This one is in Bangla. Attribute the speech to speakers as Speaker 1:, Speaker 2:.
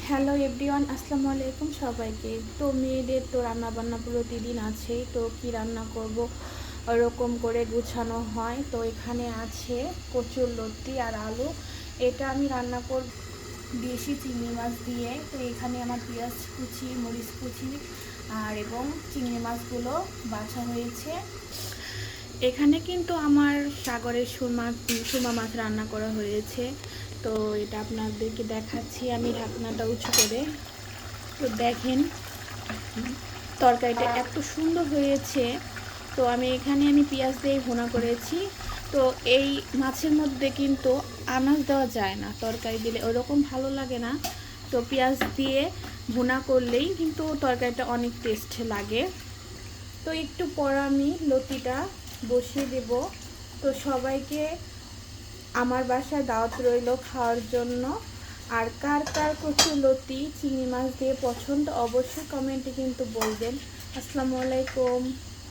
Speaker 1: হ্যালো এভরিওয়ান, আসসালামু আলাইকুম সবাইকে। তো মেয়েদের তো রান্না বান্না প্রতিদিন আছেই, তো কি রান্না করব ওরকম করে গুছানো হয়। তো এখানে আছে কচুর লতি আর আলু, এটা আমি রান্না করব দেশি চিংড়ি মাছ দিয়ে। তো এখানে আমার পেঁয়াজ কুচি, মরিচ কুচি আর এবং চিংড়ি মাছগুলো বাছা হয়েছে। এখানে কিন্তু আমার সাগরের সুরমা মাছ রান্না করা হয়েছে। তো এটা আপনাদেরকে দেখাচ্ছি আমি ঢাকনাটা উঁচু করে। তো দেখেন তরকারিটা এত সুন্দর হয়েছে। তো আমি পেঁয়াজ দিয়ে ভুনা করেছি। তো এই মাছের মধ্যে কিন্তু আনাজ দেওয়া যায় না, তরকারি দিলে ওরকম ভালো লাগে না। তো পেঁয়াজ দিয়ে ভুনা করলেই কিন্তু তরকারিটা অনেক টেস্ট লাগে। তো একটু পর আমি লতিটা বসিয়ে দেব। তো সবাইকে আমার বাসায় দাওয়াত রইল খাওয়ার জন্য। আর কার কার কচুর লতি চিংড়ি মাছ দিয়ে পছন্দ অবশ্যই কমেন্টে কিন্তু বলবেন। আসসালামু আলাইকুম।